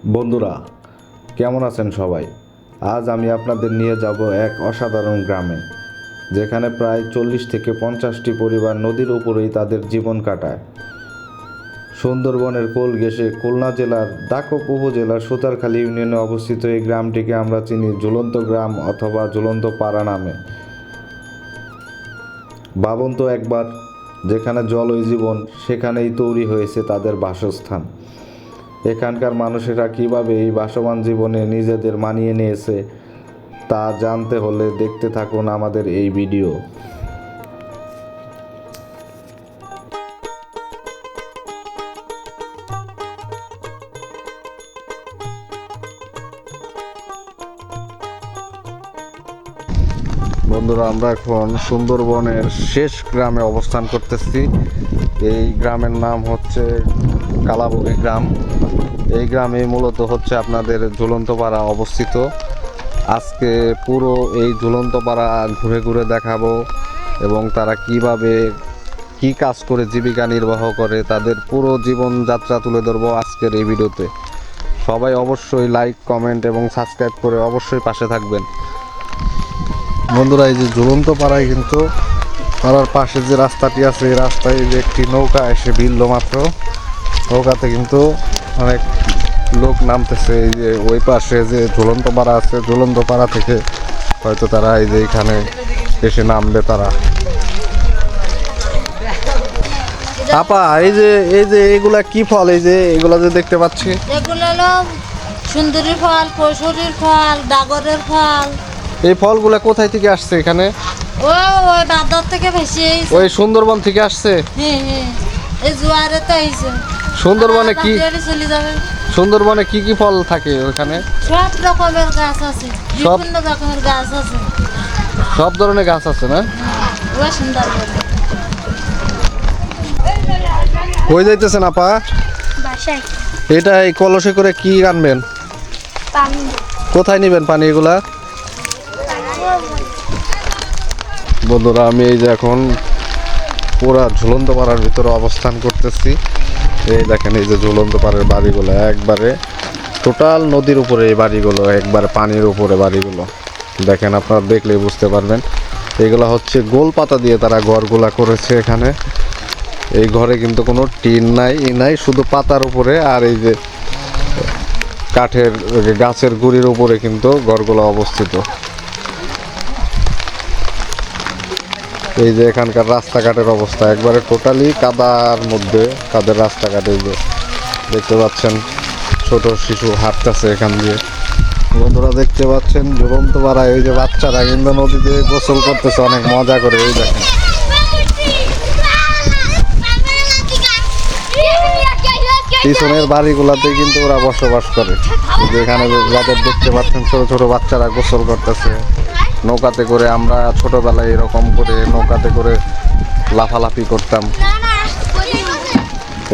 বন্ধুরা, কেমন আছেন সবাই? আজ আমি আপনাদের নিয়ে যাব এক অসাধারণ গ্রামে, যেখানে প্রায় 40 থেকে 50টি পরিবার নদীর উপরেই তাদের জীবন কাটায়। সুন্দরবনের কোল ঘেঁষে খুলনা জেলার দাকপ উপজেলার সুতারখালী ইউনিয়নে অবস্থিত এই গ্রামটিকে আমরা চিনি ঝুলন্ত গ্রাম অথবা ঝুলন্ত পাড়া নামে। ভাবুন তো একবার, যেখানে জলই জীবন সেখানেই তৈরি হয়েছে তাদের বাসস্থান। এখানকার মানুষেরা কিভাবে এই বাসবান জীবনে নিজেদের মানিয়ে নিয়েছে তা জানতে হলে দেখতে থাকুন আমাদের এই ভিডিও। বন্ধুরা, আমরা এখন সুন্দরবনের শেষ গ্রামে অবস্থান করতেছি। এই গ্রামের নাম হচ্ছে কালাবুড়ি গ্রাম। এই গ্রামে মূলত হচ্ছে আপনাদের ঝুলন্ত পাড়া অবস্থিত। আজকে পুরো এই ঝুলন্ত পাড়া ঘুরে ঘুরে দেখাবো এবং তারা কিভাবে কি কাজ করে জীবিকা নির্বাহ করে তাদের পুরো জীবনযাত্রা তুলে ধরবো আজকের এই ভিডিওতে। সবাই অবশ্যই লাইক, কমেন্ট এবং সাবস্ক্রাইব করে অবশ্যই পাশে থাকবেন। বন্ধুরা, এই যে ঝুলন্ত পাড়ায় কিন্তু পাড়ার পাশে যে রাস্তাটি আছে এই রাস্তায় যে একটি নৌকা এসে ভিড়ল মাত্র। নৌকাতে কিন্তু অনেক লোক নামতেছে। এই যে ওই পাশে যে ঝুলন্ত পাড়া আছে, ঝুলন্ত পাড়া থেকে হয়তো তারা এই যে এখানে এসে নামবে তারা। আপা, এই যে এগুলা কি ফল? এই যে এগুলা যে দেখতে পাচ্ছি, এগুলো হলো সুন্দরী ফল, কৈশোরীর ফল, ডাগরের ফল। এই ফলগুলা কোথায় থেকে আসছে এখানে? ওই বাজার থেকে বেশি ওই সুন্দরবন থেকে আসছে। হ্যাঁ, এই জোয়ারে তো আইছে। সুন্দরবনে কি চলে যাবে। সুন্দরবনে কি কি ফল থাকে ওখানে? সব রকমের গাছ আছে, বিভিন্ন রকমের গাছ আছে, সব ধরনের গাছ আছে না? ওই সুন্দরবন। কই যাইতেছেন আপা? বাসায় এটা এই কলসে করে কি আনবেন? পানি। কোথায় নেবেন পানি এগুলা? বন্ধুরা, আমি এই যে এখন পুরা ঝুলন্ত পাড়ার ভিতরে অবস্থান করতেছি। এই দেখেন, এই যে ঝুলন্ত পাড়ার বাড়িগুলো একবারে টোটাল নদীর উপরে, এই বাড়িগুলো একবারে পানির উপরে বাড়িগুলো দেখেন। আপনারা দেখলেই বুঝতে পারবেন। এগুলো হচ্ছে গোল পাতা দিয়ে তারা ঘরগুলা করেছে এখানে। এই ঘরে কিন্তু কোনো টিন নাই, শুধু পাতার উপরে আর এই যে কাঠের গাছের গুড়ির উপরে কিন্তু ঘরগুলো অবস্থিত। এই যে এখানকার রাস্তাঘাটের অবস্থা একবারে টোটালি কাদার মধ্যে, কাদের রাস্তাঘাট। এই যে দেখতে পাচ্ছেন ছোট শিশু হাঁটতেছে এখান দিয়ে। বন্ধুরা দেখতে পাচ্ছেন ঝুলন্ত পাড়ায় এই যে বাচ্চারা কিন্তু নদীতে গোসল করতেছে অনেক মজা করে। এই দেখেন, পিছনের বাড়িগুলাতে কিন্তু ওরা বসবাস করে। যেখানে যাদের দেখতে পাচ্ছেন ছোট ছোট বাচ্চারা গোসল করতেছে নৌকাতে করে। আমরা ছোটবেলায় এরকম করে নৌকাতে করে লাফালাফি করতাম।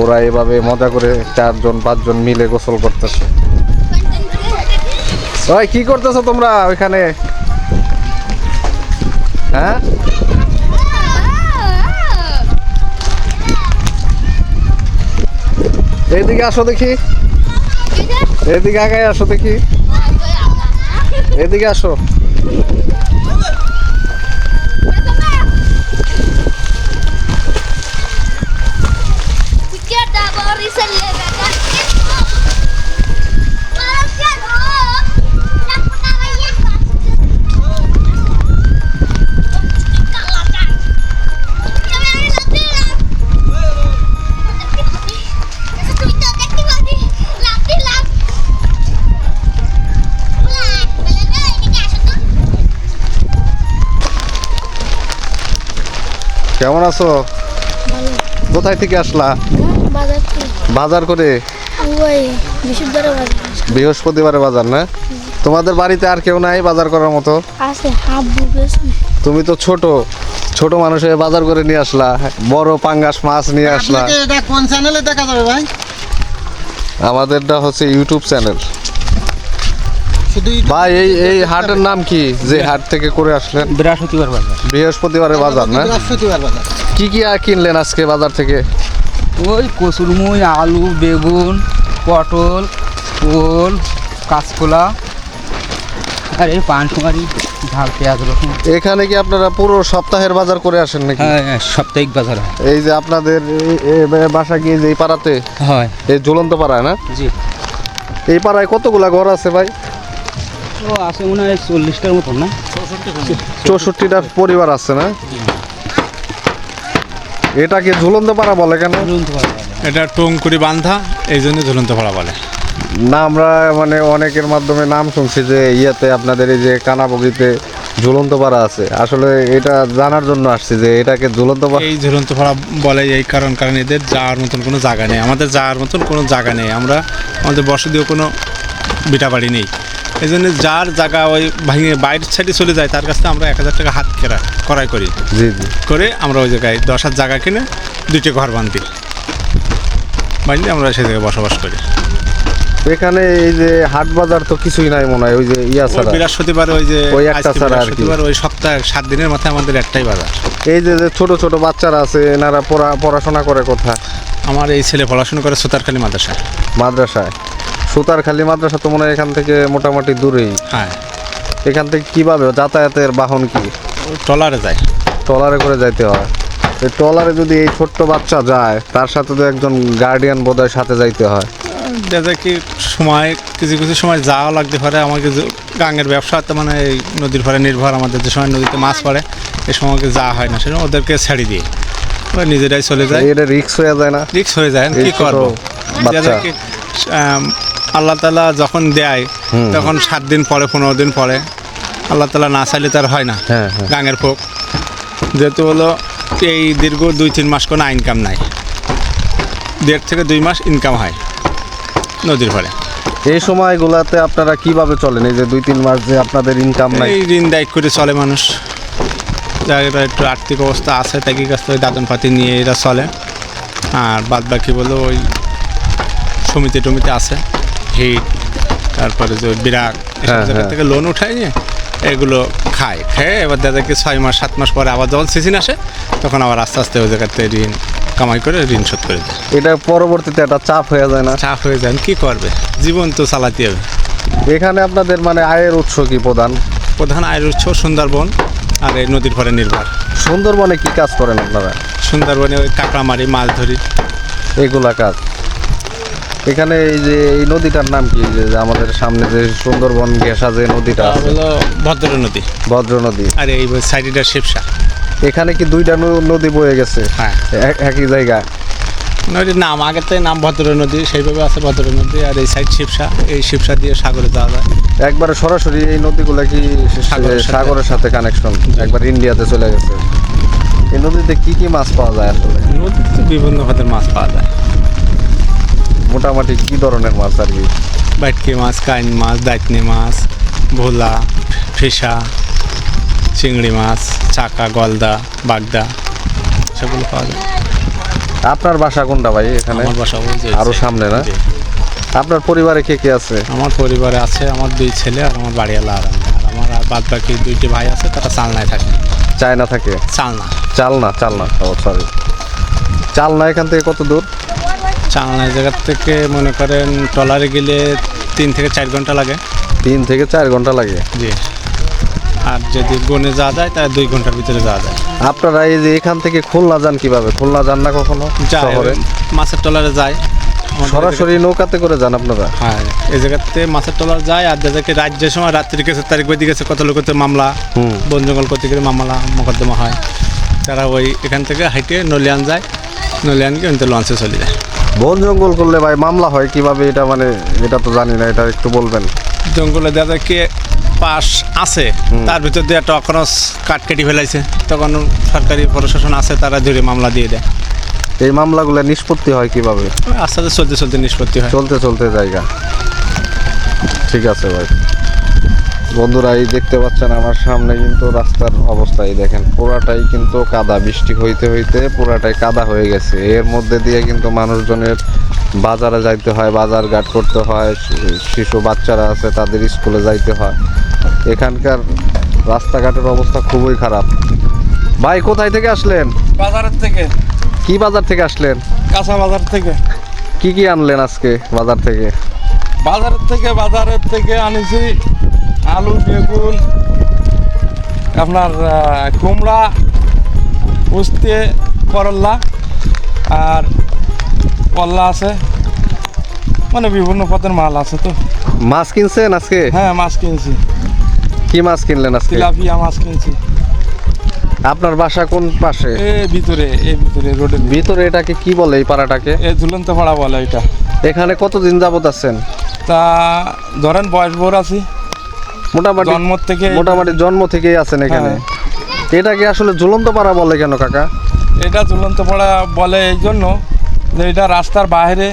ওরা এভাবে মজা করে 4-5 মিলে গোসল করতেছে। ওই কি করতেছো তোমরা ওইখানে? হ্যাঁ, এইদিকে আসো দেখি, এদিকে আগায় আসো দেখি, এদিকে আসো। কেমন আছো? কোথায় থেকে আসলা? বাজার করে। বৃহস্পতিবারে বাজার না? তোমাদের বাড়িতে আর কেউ নাই বাজার করার মতো? তুমি তো ছোট মানুষের বাজার করে নিয়ে আসলা, বড় পাঙ্গাস মাছ নিয়ে আসলা। এটা কোন চ্যানেলে দেখা যাবে ভাই? আমাদেরটা হচ্ছে ইউটিউব চ্যানেল। ভাই, এই হাটের নাম কি যে হাট থেকে করে আসলেন? বৃহস্পতিবার বাজার। বৃহস্পতিবারে বাজার না? বৃহস্পতিবার বাজার। কি কিনলেন আজকে বাজার থেকে? ওই কচুরমুই, আলু, বেগুন, পটল, ওল, কাঁচকলা আর এই পান কুমারি, ঝাল, পেঁয়াজ, রসুন। এখানে কি আপনারা পুরো সপ্তাহের বাজার করে আসেন নাকি? হ্যাঁ, সাপ্তাহিক বাজার হয়। এই যে আপনাদের বাসা কি যে এই পাড়াতে, হয়, এই ঝুলন্ত পাড়ায় না? জি। এই পাড়ায় কতগুলা ঘর আছে ভাই? ও আছে মনে হয় 40টার মতন, না? 64টা পরিবার আছে না? এটাকে ঝুলন্ত পাড়া বলে কেন? এটা টঙ্কুরি বান্ধা, এই জন্য ঝুলন্ত পাড়া বলে। না, আমরা মানে অনেকের মাধ্যমে নাম শুনছি যে ইয়াতে আপনাদের এই যে কানাবগিতে ঝুলন্ত পাড়া আছে। আসলে এটা জানার জন্য আসছি যে এটাকে ঝুলন্ত পাড়া। এই ঝুলন্ত পাড়া বলে এই কারণ এদের যাওয়ার মতন কোনো জায়গা নেই, আমাদের যাওয়ার মতন কোনো জায়গা নেই। আমাদের বসতিও কোনো বিটা বাড়ি নেই, এই জন্য যার জায়গা ওই ভাঙে বাইরের সাইডে চলে যায় তার কাছ থেকে আমরা 1000 টাকা হাত ক্রয় করি। জি জি। করে আমরা ওই জায়গায় 10 জায়গা কিনে 2টি ঘর বাঁধি, আমরা সেই জায়গায় বসবাস করি। এখানে এই যে হাট বাজার তো কিছুই নাই মনে হয়, ওই যে ইয়া ছাড়া বৃহস্পতিবার ওই যে ওই একটা আজকে ছাড়া আর কি। বৃহস্পতিবার, ওই সপ্তাহে 7 দিনের মাথায় আমাদের একটাই বাজার। এই যে যে ছোট ছোট বাচ্চারা আছে এনারা পড়াশোনা করে কোথায়? আমার এই ছেলে পড়াশোনা করে সুতারখালী মাদ্রাসায়। মাদ্রাসায়। সুতারখালী মাদ্রাসা তো মনে হয় এখান থেকে মোটামুটি দূরেই। হ্যাঁ, এখান থেকে কিভাবে যাতায়াতের বাহন কি? ট্রলারে যায়। ট্রলারে করে যাইতে হয়। এই ট্রলারে যদি এই ছোট্ট বাচ্চা যায় তার সাথে তো একজন গার্ডিয়ান বোধহয় সাথে যাইতে হয়। দেখা কি সময় কিছু কিছু সময় যাওয়া লাগতে পারে। আমাকে গাঙের ব্যবসা তো মানে এই নদীর পরে নির্ভর, আমাদের যে সময় নদীতে মাছ পড়ে এই সময় যাওয়া হয় না, সেজন্য ওদেরকে ছেড়ে দিয়ে ওরা নিজেরাই চলে যায়। এটা রিস্ক হয়ে যায় না? রিক্স হয়ে যায়, এই কি ছোট করবো। বাচ্চা। যাদের কি আল্লাহ তাআলা যখন দেয় তখন 7 দিন পরে 15 দিন পরে, আল্লাহ তাআলা না চাইলে তার হয় না। হ্যাঁ, হ্যাঁ। গাঙের পোক যেহেতু হলো এই দীর্ঘ 2-3 মাস কোনো ইনকাম নাই, 1.5 থেকে 2 মাস ইনকাম হয় নদীর পরে। এই সময়গুলাতে আপনারা কিভাবে চলেন? এই যে 2-3 মাস যে আপনাদের ইনকাম নাই। এই ঋণ দায়িত্ব করে চলে মানুষ, যারা একটু আর্থিক অবস্থা আছে তাকে কাছ থেকে দাদনপাতি নিয়ে এরা চলে। আর বাদ বাকি বলো ওই সমিতি আছে, হিট, তারপরে যে বিরাগ, এসব হ্যাঁ, জায়গা হ্যাঁ। থেকে লোন উঠায় নিয়ে এগুলো খেয়ে এবার দাদাকে 6 মাস 7 মাস পরে আবার যখন সিজন আসে তখন আবার আস্তে আস্তে ওই জায়গাতে ঋণ কামাই করে ঋণ শোধ করে দেয়। এটা পরবর্তীতে একটা চাপ হয়ে যায় না? চাপ হয়ে যায়, কি করবে, জীবন তো চালাতে হবে। এখানে আপনাদের মানে আয়ের উৎস কি প্রধান? প্রধান আয়ের উৎস সুন্দরবন আর এই নদীর পরে নির্ভর। সুন্দরবনে কি কাজ করেন আপনারা? সুন্দরবনে ওই কাঁকড়া মারি, মাছ ধরি, এগুলা কাজ। এখানে এই যে এই নদীটার নাম কি, যে আমাদের সামনে যে সুন্দরবন ঘেঁষা যে নদীটা আছে? হলো ভদ্র নদী, ভদ্র নদী। আর এই সাইডটা শিবসা। এখানে কি 2টা নদী বয়ে গেছে হ্যাঁ, একই জায়গায়? নদীর নাম আগের থেকে নাম ভদ্র নদী, সেইভাবে আছে ভদ্র নদী। আর এই সাইড শিবসা, এই শিবসা দিয়ে সাগরে যাওয়া যায়। একবারে সরাসরি এই নদীগুলা কি সাগরের সাথে কানেকশন, একবার ইন্ডিয়াতে চলে গেছে? এই নদীতে কি কি মাছ পাওয়া যায় আসলে? নদীতে বিভিন্ন ভাতের মাছ পাওয়া যায়। মোটামুটি কি ধরনের মাছ আর কি? বাইটকি মাছ, কাইন মাছ, দাইতনি মাছ, ভোলা, ফিসা, চিংড়ি মাছ, চাকা, গলদা, বাগদা, সেগুলো পাওয়া যায়। আপনার বাসা কোনটা ভাই এখানে? আমার বাসা ওই যে আরো সামনে না? জি। আপনার পরিবারে কে কে আছে? আমার পরিবারে আছে আমার 2 ছেলে আর আমার বাড়িওয়ালা আর আমি। আর আমার বাদ বাকি 2টি ভাই আছে, তারা চালনায় থাকে। চায়না থাকে? চালনা চালনা, ও সরি। চালনা এখান থেকে কত দূর? চালনায় জায়গার থেকে মনে করেন ট্রলারে গেলে 3 থেকে 4 ঘন্টা লাগে। 3 থেকে 4 ঘন্টা লাগে? জি। আর যদি বনে যাওয়া যায় তাহলে 2 ঘন্টার ভিতরে যাওয়া যায়। আপনারা এই যে এখান থেকে খুলনা যান কিভাবে? খুলনা যান না কখনো শহরে? মাছের ট্রলারে যায়। আমাদের সরাসরি নৌকাতে করে যান আপনারা? হ্যাঁ, এই জায়গাতে মাছের ট্রলার যায়। আর যাদেরকে রাজ্যের সময় রাত্রি গেছে, তারিখ বৈদিক গেছে, কত লোকেতে মামলা, বন জঙ্গল করতে গেলে মামলা মোকদ্দমা হয়, তারা ওই এখান থেকে হাইটে নলিয়ান যায়, নলিয়ানকে ওই লঞ্চে চলে যায়। বন জঙ্গল করলে ভাই মামলা হয় কিভাবে? এটা মানে এটা তো জানি না, এটা একটু বলবেন। জঙ্গলে যাদেরকে পাশ আছে তার ভিতর দিয়ে একটা অখরচ কাট কেটে ফেলাইছে, তখন সরকারি প্রশাসন আছে, তারা ধরে মামলা দিয়ে দেয়। এই মামলাগুলো নিষ্পত্তি হয় কিভাবে? আস্তে আস্তে চলতে চলতে নিষ্পত্তি হয়। চলতে জায়গা। ঠিক আছে ভাই। বন্ধুরা, এই দেখতে পাচ্ছেন আমার সামনে কিন্তু রাস্তার অবস্থাই দেখেন, পুরাটাই কিন্তু কাদা। বৃষ্টি হইতে হইতে পুরাটাই কাদা হয়ে গেছে। এর মধ্যে দিয়ে কিন্তু মানুষজনের বাজারে যাইতে হয়, বাজার ঘাট করতে হয়, শিশু বাচ্চারা আছে তাদের স্কুলে যাইতে হয়। এখানকার রাস্তাঘাটের অবস্থা খুবই খারাপ। ভাই কোথায় থেকে আসলেন? বাজারের থেকে। কি বাজার থেকে আসলেন? কাঁচা বাজার থেকে। কি কি আনলেন আজকে বাজার থেকে? বাজারের থেকে আনিছি আলু, বেগুন, আপনার কুমড়া, উস্তে, করলা আর কল্লা আছে, মানে বিভিন্ন পদের মাল আছে। তো মাছ কিনছেন আজকে? হ্যাঁ, মাছ কিনছি, কি মাছ কিনলেন আজকে? তেলাপিয়া মাছ কিনছি। আপনার বাসা কোন পাশে? এই ভিতরে রোডের ভিতরে। এটাকে কি বলে এই পাড়াটাকে? এই ঝুলন্ত পাড়া বলে এটা। এখানে কতদিন যাবত আছেন? তা ধরেন বয়স ভোর আছি, মোটামুটি জন্ম থেকেই আছেন এখানে। এটাকে আসলে ঝুলন্ত পাড়া বলে কেন কাকা? এটা ঝুলন্ত পাড়া বলে এই জন্য যে এটা রাস্তার বাইরে,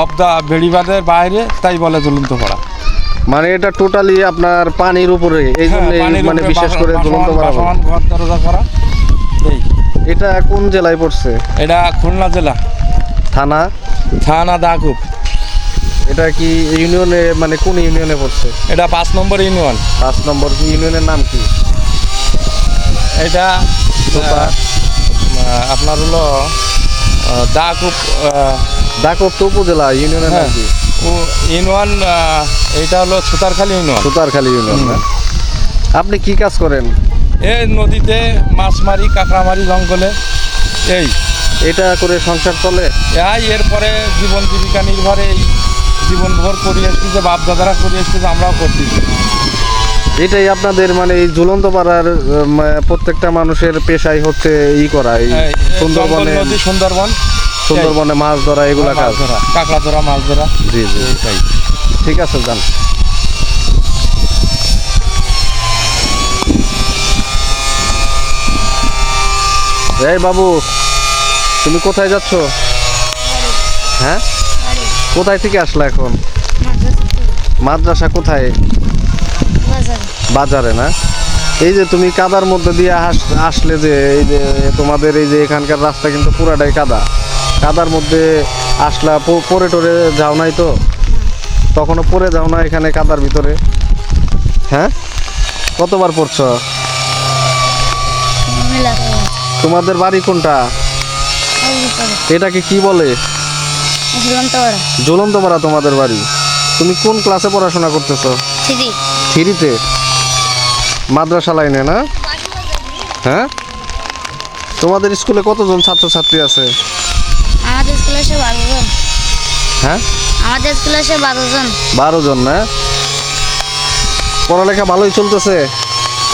অফ দা বেড়িবাঁধের বাইরে, তাই বলে ঝুলন্ত পাড়া। মানে এটা টোটালি আপনার পানির উপরে, এই জন্য মানে বিশেষ করে ঝুলন্ত পাড়া বলে। ঘর দরজা করা। এই এটা কোন জেলায় পড়ছে? এটা খুলনা জেলা, থানা দাকুব। এটা কি ইউনিয়নে, মানে কোন ইউনিয়নে পড়ছে? এটা 5 নম্বর ইউনিয়ন। 5 নম্বর ইউনিয়নের নাম কি? এটা আপনার হলো দাকুব তো উপজেলা, ইউনিয়নের নাম কি? ইউনিয়ন এটা হলো সুতারখালী ইউনিয়ন না? আপনি কি কাজ করেন? এই নদীতে মাছ মারি, কাঁকড়া মারি জঙ্গলে। এটা করে সংসার চলে? এরপরে জীবন জীবিকা নির্ভরে এই জীবনভর করে এসেছে, বাপ দাদারা করে এসেছে, আমরাও করতেছি। এটাই আপনাদের মানে এই ঝুলন্ত পাড়ার প্রত্যেকটা মানুষের পেশাই হচ্ছে করা, এই সুন্দরবনে মাছ ধরা, এগুলা কাজ, কাঁকড়া ধরা, মাছ ধরা। জি জি, ঠিক আছে, যান। এই বাবু, তুমি কোথায় যাচ্ছ? হ্যাঁ, কোথায় থেকে আসলা এখন? মাদ্রাসা কোথায়? বাজারে না? এই যে তুমি কাদার মধ্যে দিয়ে আসলে, যে এই যে তোমাদের এই যে এখানকার রাস্তা কিন্তু পুরাটাই কাদার মধ্যে আসলা, পরে টরে যাও নাই তো? তখনও পরে যাও না এখানে কাদার ভিতরে? হ্যাঁ, কতবার পড়ছ? তোমাদের বাড়ি কোনটা? এটাকে কি বলে? ঝুলন্ত পাড়া তোমাদের বাড়ি। তুমি কোন ক্লাসে পড়াশোনা করতেছো? 3-তে। মাদ্রাসা লাইনে না? হ্যাঁ, তোমাদের স্কুলে কতজন ছাত্রছাত্রী আছে? আমাদের স্কুলে 12 জন। হ্যাঁ, আমাদের স্কুলে 12 জন। 12 জন না? পড়ালেখা ভালোই চলতেছে?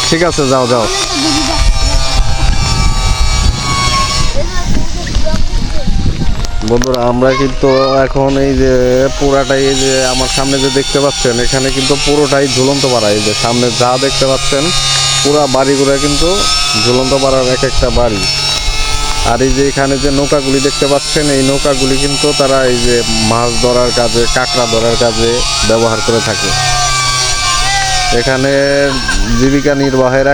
ঠিক আছে, যাও। বন্ধুরা, আমরা কিন্তু এখন এই যে পুরাটাই, এই যে আমার সামনে যে দেখতে পাচ্ছেন, এখানে কিন্তু পুরোটাই ঝুলন্ত পাড়া। এই যে সামনে যা দেখতে পাচ্ছেন, পুরা বাড়িগুলো কিন্তু ঝুলন্ত পাড়ার এক একটা বাড়ি। আর এই যে এখানে যে নৌকাগুলি দেখতে পাচ্ছেন, এই নৌকাগুলি কিন্তু তারা এই যে মাছ ধরার কাজে, কাঁকড়া ধরার কাজে ব্যবহার করে থাকে। এখানে জীবিকা নির্বাহের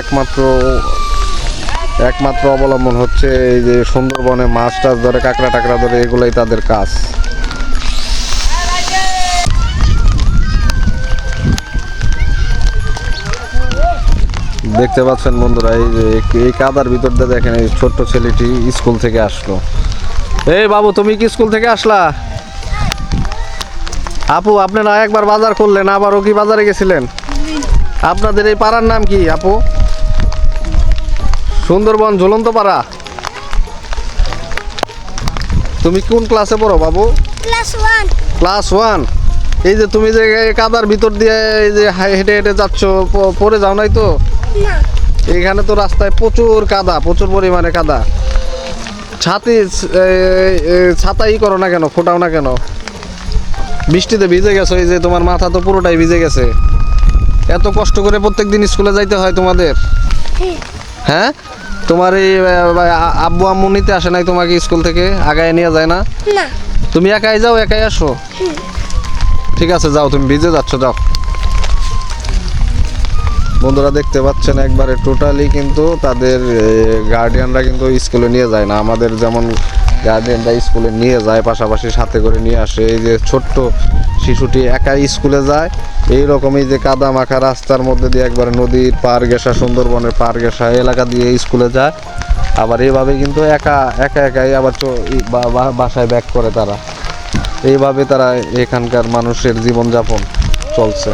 একমাত্র অবলম্বন হচ্ছে এই যে সুন্দরবনে মাছ টাছ ধরে, কাঁকড়া টাকড়া ধরে, এগুলাই তাদের কাজ। দেখতে পাচ্ছেন বন্ধুরা, এই যে এই কাদার ভিতর দিয়ে দেখেন, এই ছোট্ট ছেলেটি স্কুল থেকে আসলো। এই বাবু, তুমি কি স্কুল থেকে আসলা? আপু, আপনারা একবার বাজার করলেন, আবারও কি বাজারে গেছিলেন? আপনাদের এই পাড়ার নাম কি আপু? সুন্দরবন ঝুলন্ত পাড়া। তুমি কোন ক্লাসে পড়ো বাবু? ক্লাস 1। এই যে তুমি যে কাদার ভিতর দিয়ে এই যে হেঁটে হেঁটে যাচ্ছ, পরে যাও নাই তো? এখানে তো রাস্তায় প্রচুর কাদা, প্রচুর পরিমাণে কাদা। ছাতা করো না কেন, ফোটাও না কেন? বৃষ্টিতে ভিজে গেছো, এই যে তোমার মাথা তো পুরোটাই ভিজে গেছে। এত কষ্ট করে প্রত্যেকদিন স্কুলে যাইতে হয় তোমাদের? হ্যাঁ, তোমার এই আব্বু আম্মু নিতে আসে নাই তোমাকে স্কুল থেকে? আগায় নিয়ে যায় না? তুমি একাই যাও, একাই আসো? ঠিক আছে, যাও, তুমি ভিজে যাচ্ছ, যাও। বন্ধুরা, দেখতে পাচ্ছেন একবারে টোটালি কিন্তু তাদের গার্ডিয়ানরা কিন্তু স্কুলে নিয়ে যায় না। আমাদের যেমন গার্ডিয়ানরা স্কুলে নিয়ে যায়, পাশাপাশি সাথে করে নিয়ে আসে। এই যে ছোট্ট শিশুটি একাই স্কুলে যায়, এইরকমই যে কাদা মাখা রাস্তার মধ্যে দিয়ে একবারে নদীর পার ঘেঁষা, সুন্দরবনের পার ঘেঁষা এলাকা দিয়ে স্কুলে যায়। আবার এইভাবে কিন্তু একাই আবার বাসায় ব্যাক করে তারা। এইভাবে তারা এখানকার মানুষের জীবনযাপন চলছে।